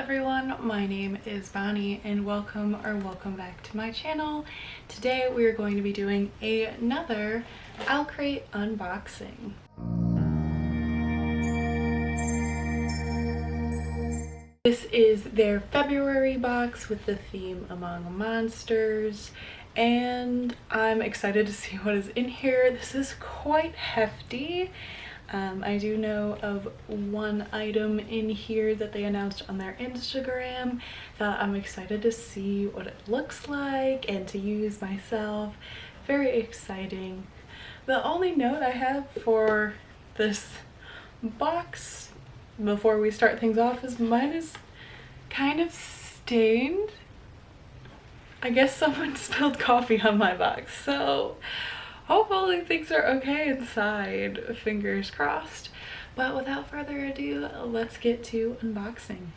everyone, my name is Bonnie and welcome back to my channel. Today we are going to be doing another Owlcrate unboxing. This is their February box with the theme Among Monsters, and I'm excited to see what is in here. This is quite hefty. I do know of one item in here that they announced on their Instagram that I'm excited to see what it looks like and to use myself. Very exciting. The only note I have for this box before we start things off is mine is kind of stained. I guess someone spilled coffee on my box, so hopefully things are okay inside, fingers crossed. But without further ado, let's get to unboxing.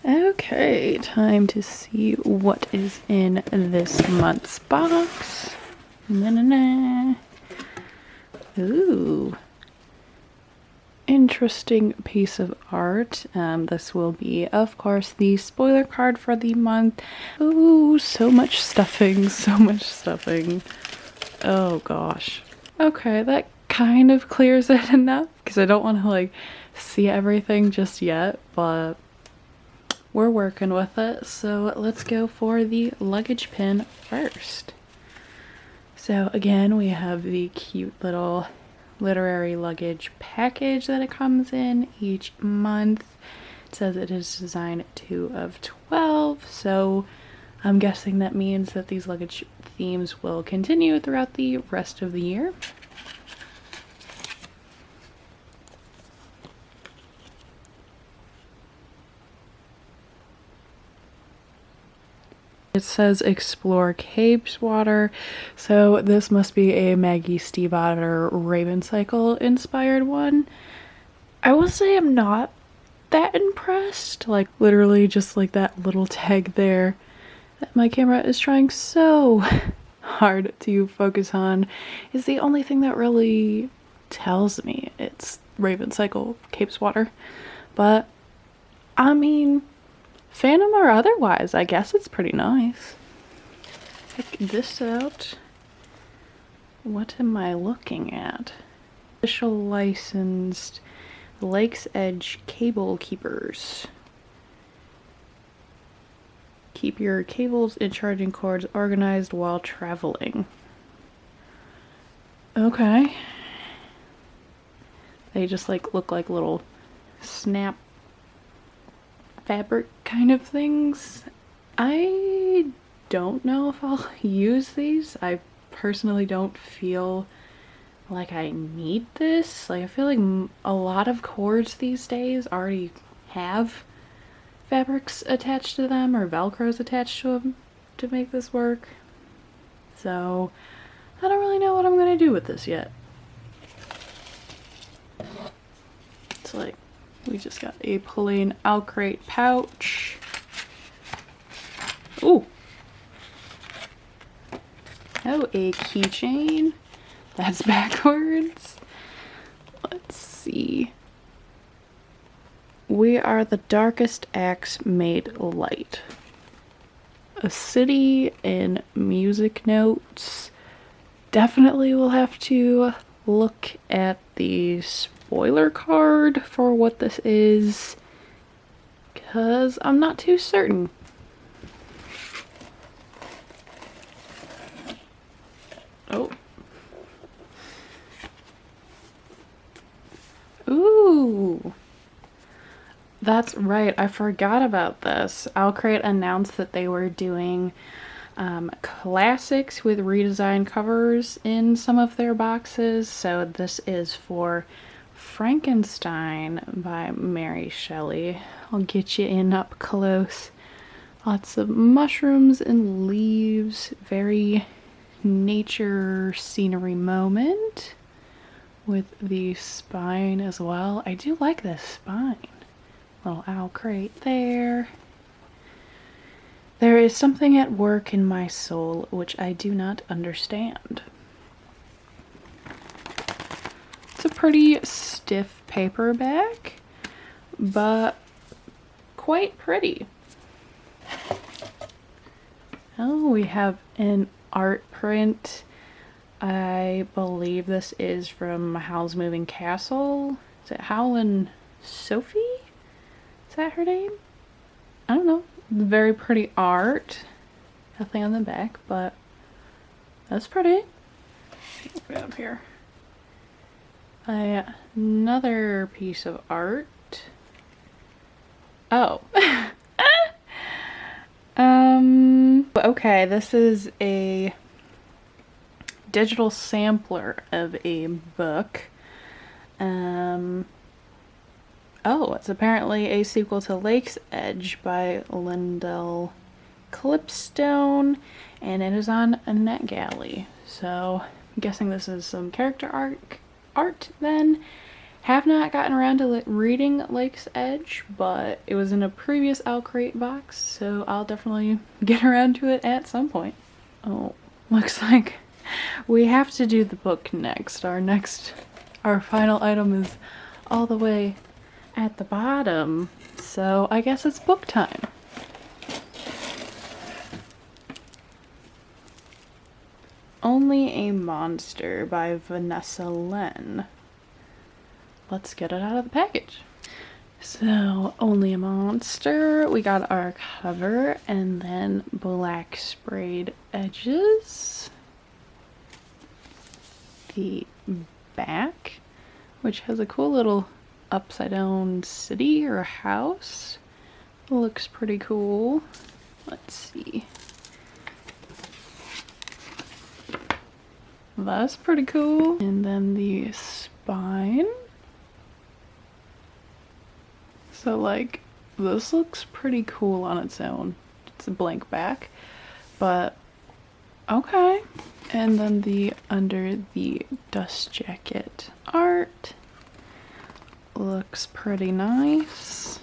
Okay, time to see what is in this month's box. Ooh. Interesting piece of art. This will be, of course, the spoiler card for the month. Ooh, so much stuffing, so much stuffing. Oh gosh. Okay, that kind of clears it enough because I don't want to like see everything just yet, but we're working with it. So let's go for the luggage pin first. So again, we have the cute little literary luggage package that it comes in each month. It says it is designed 2 of 12, so I'm guessing that means that these luggage themes will continue throughout the rest of the year. It says explore Capeswater, so this must be a Maggie Steifvater Raven Cycle inspired one. I will say I'm not that impressed, like literally just like that little tag there that my camera is trying so hard to focus on is the only thing that really tells me it's Raven Cycle Capeswater. But I mean, fandom or otherwise, I guess it's pretty nice. Check this out. What am I looking at? Official licensed Lakesedge cable keepers. Keep your cables and charging cords organized while traveling. Okay. They just like look like little snap fabric kind of things. I don't know if I'll use these. I personally don't feel like I need this. Like I feel like a lot of cords these days already have fabrics attached to them or velcros attached to them to make this work. So I don't really know what I'm gonna do with this yet. It's like we just got a plain Owlcrate pouch. Ooh. Oh, a keychain. That's backwards. Let's see. We are the darkest acts made light. A city and music notes. Definitely will have to look at the spoiler card for what this is, because I'm not too certain. Oh. Ooh. That's right, I forgot about this. Owlcrate announced that they were doing classics with redesigned covers in some of their boxes. So this is for Frankenstein by Shelley. I'll get you in up close. Lots of mushrooms and leaves. Very nature scenery moment with the spine as well. I do like this spine. Little Owlcrate there. There is something at work in my soul which I do not understand. It's a pretty stiff paperback, but quite pretty. Oh, we have an art print. I believe this is from Howl's Moving Castle. Is it Howl and Sophie? Is that her name? I don't know. Very pretty art. Nothing on the back, but that's pretty. What do we have here? Another piece of art. Oh. Okay, this is a digital sampler of a book. Oh, it's apparently a sequel to Lakesedge by Lyndall, Clipstone, and it is on a NetGalley. So I'm guessing this is some character art then. Have not gotten around to reading Lakesedge, but it was in a previous Owlcrate box, so I'll definitely get around to it at some point. Oh, looks like we have to do the book next. Our final item is all the way at the bottom, so I guess it's book time. Only a Monster by Vanessa. Let's get it out of the package. So, Only a Monster. We got our cover and then black sprayed edges. The back, which has a cool little upside down city or house. Looks pretty cool. Let's see. That's pretty cool. And then the spine. So like, this looks pretty cool on its own. It's a blank back, but okay. And then the under the dust jacket art looks pretty nice.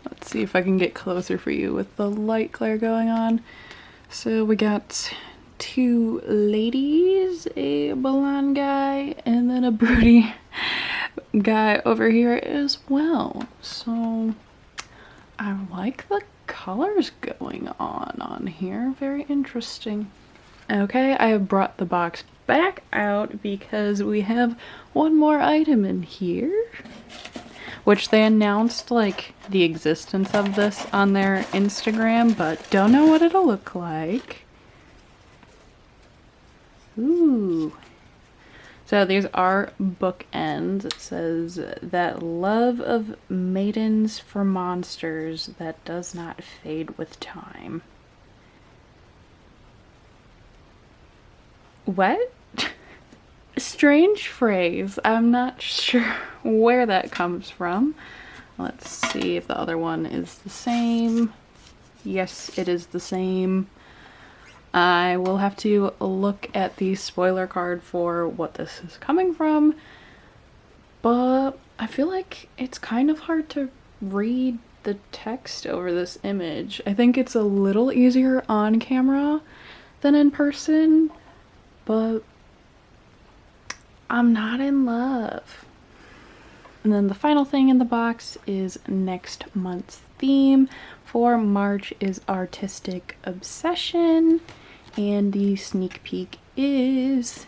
Let's see if I can get closer for you with the light glare going on. So we got two ladies, a blonde guy, and then a broody guy over here as well. So I like the colors going on here. Very interesting. Okay, I have brought the box back out because we have one more item in here, which they announced like the existence of this on their Instagram, but don't know what it'll look like. Ooh. So these are bookends. It says that love of maidens for monsters that does not fade with time. What? Strange phrase. I'm not sure where that comes from. Let's see if the other one is the same. Yes, it is the same. I will have to look at the spoiler card for what this is coming from, but I feel like it's kind of hard to read the text over this image. I think it's a little easier on camera than in person, but I'm not in love. And then the final thing in the box is next month's theme. For March is Artistic Obsession. And the sneak peek is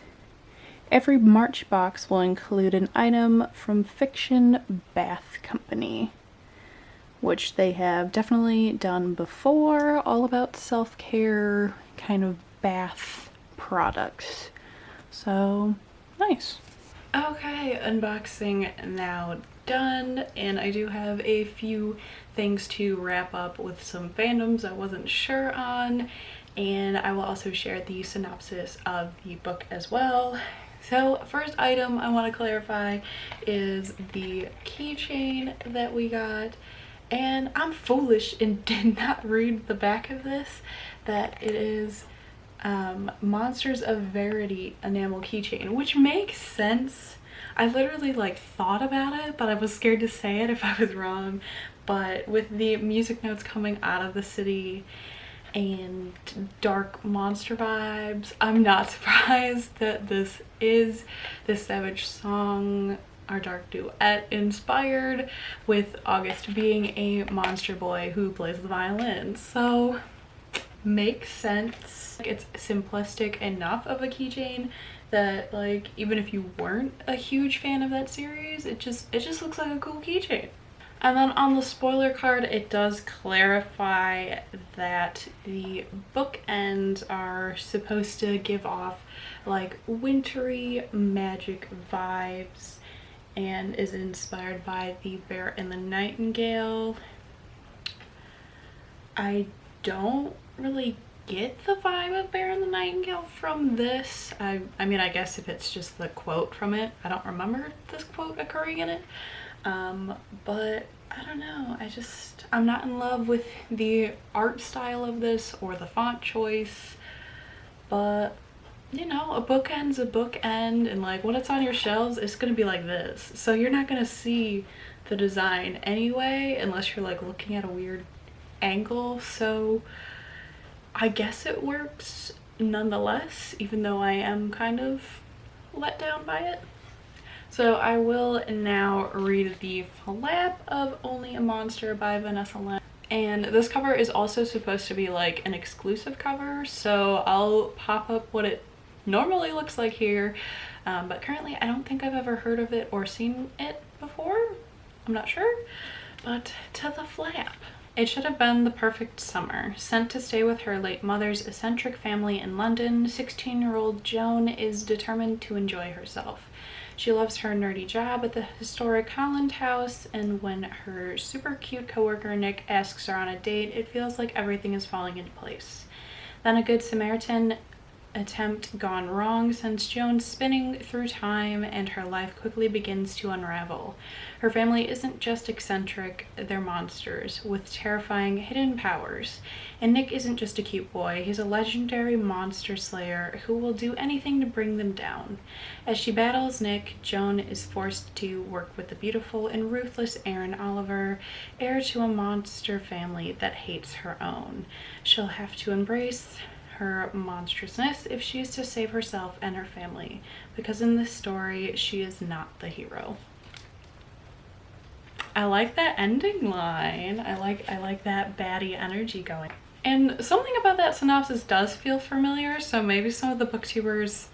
every March box will include an item from Fiction Bath Company, which they have definitely done before, all about self-care kind of bath products. So nice. Okay, unboxing now done, and I do have a few things to wrap up with some fandoms I wasn't sure on. And I will also share the synopsis of the book as well. So first item I want to clarify is the keychain that we got. And I'm foolish and did not read the back of this, that it is Monsters of Verity enamel keychain, which makes sense. I literally like thought about it, but I was scared to say it if I was wrong. But with the music notes coming out of the city and dark monster vibes, I'm not surprised that this is the Savage song, our dark duet, inspired, with August being a monster boy who plays the violin. So makes sense. It's simplistic enough of a keychain that like even if you weren't a huge fan of that series, it just looks like a cool keychain. And then on the spoiler card, it does clarify that the bookends are supposed to give off like wintry magic vibes and is inspired by the Bear and the Nightingale. I don't really get the vibe of Bear and the Nightingale from this. I mean, I guess if it's just the quote from it, I don't remember this quote occurring in it. But I don't know, I'm not in love with the art style of this or the font choice, but you know, a bookend's a bookend, and like when it's on your shelves, it's gonna be like this. So you're not gonna see the design anyway, unless you're like looking at a weird angle. So I guess it works nonetheless, even though I am kind of let down by it. So I will now read the flap of Only a Monster by Vanessa. And this cover is also supposed to be like an exclusive cover, so I'll pop up what it normally looks like here, but currently I don't think I've ever heard of it or seen it before. I'm not sure. But to the flap. It should have been the perfect summer. Sent to stay with her late mother's eccentric family in London, 16-year-old Joan is determined to enjoy herself. She loves her nerdy job at the historic Holland House, and when her super cute coworker Nick asks her on a date, it feels like everything is falling into place. Then a Good Samaritan attempt gone wrong sends Joan spinning through time, and her life quickly begins to unravel. Her family isn't just eccentric, they're monsters with terrifying hidden powers. And Nick isn't just a cute boy, he's a legendary monster slayer who will do anything to bring them down. As she battles Nick, Joan is forced to work with the beautiful and ruthless Aaron Oliver, heir to a monster family that hates her own. She'll have to embrace her monstrousness if she is to save herself and her family, because in this story she is not the hero. I like that ending line. I like that baddie energy going. And something about that synopsis does feel familiar, so maybe some of the booktubers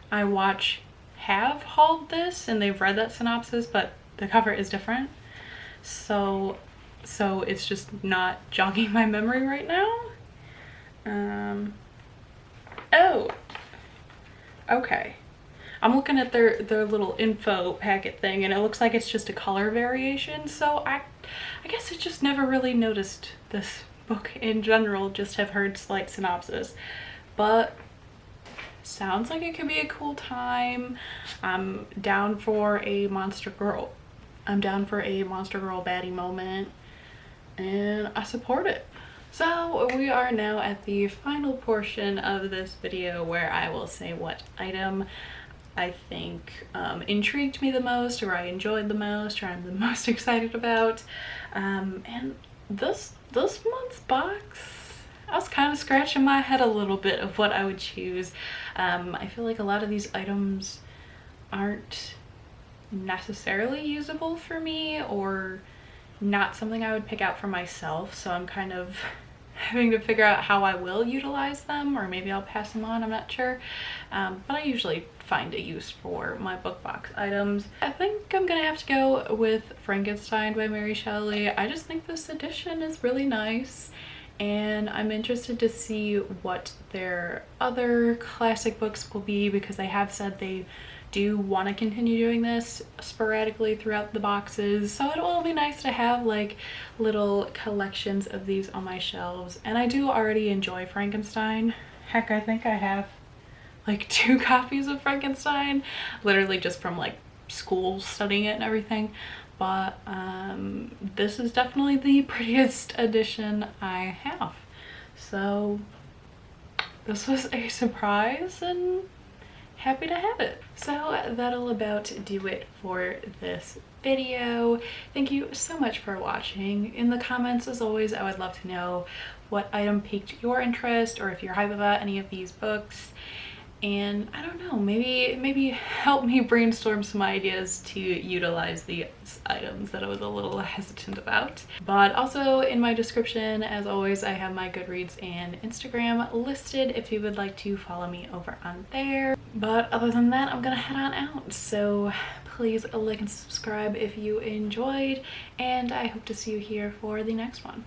I watch have hauled this and they've read that synopsis, but the cover is different. So it's just not jogging my memory right now. Oh, okay. I'm looking at their little info packet thing, and it looks like it's just a color variation. So I guess I just never really noticed this book in general, just have heard slight synopsis. But sounds like it could be a cool time. I'm down for a monster girl. I'm down for a monster girl baddie moment, and I support it. So we are now at the final portion of this video where I will say what item I think intrigued me the most, or I enjoyed the most, or I'm the most excited about. And this month's box, I was kind of scratching my head a little bit of what I would choose. I feel like a lot of these items aren't necessarily usable for me, or not something I would pick out for myself, so I'm kind of having to figure out how I will utilize them, or maybe I'll pass them on, I'm not sure. But I usually find a use for my book box items. I think I'm gonna have to go with Frankenstein by Mary Shelley. I just think this edition is really nice, and I'm interested to see what their other classic books will be, because they have said they do want to continue doing this sporadically throughout the boxes, so it will be nice to have like little collections of these on my shelves. And I do already enjoy Frankenstein. Heck, I think I have like 2 copies of Frankenstein, literally just from like school studying it and everything. But this is definitely the prettiest edition I have, so this was a surprise and happy to have it. So that'll about do it for this video. Thank you so much for watching. In the comments, as always, I would love to know what item piqued your interest, or if you're hype about any of these books. and I don't know, maybe help me brainstorm some ideas to utilize these items that I was a little hesitant about. But also in my description, as always, I have my Goodreads and Instagram listed if you would like to follow me over on there. But other than that, I'm gonna head on out, so please like and subscribe if you enjoyed, and I hope to see you here for the next one.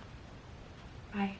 Bye.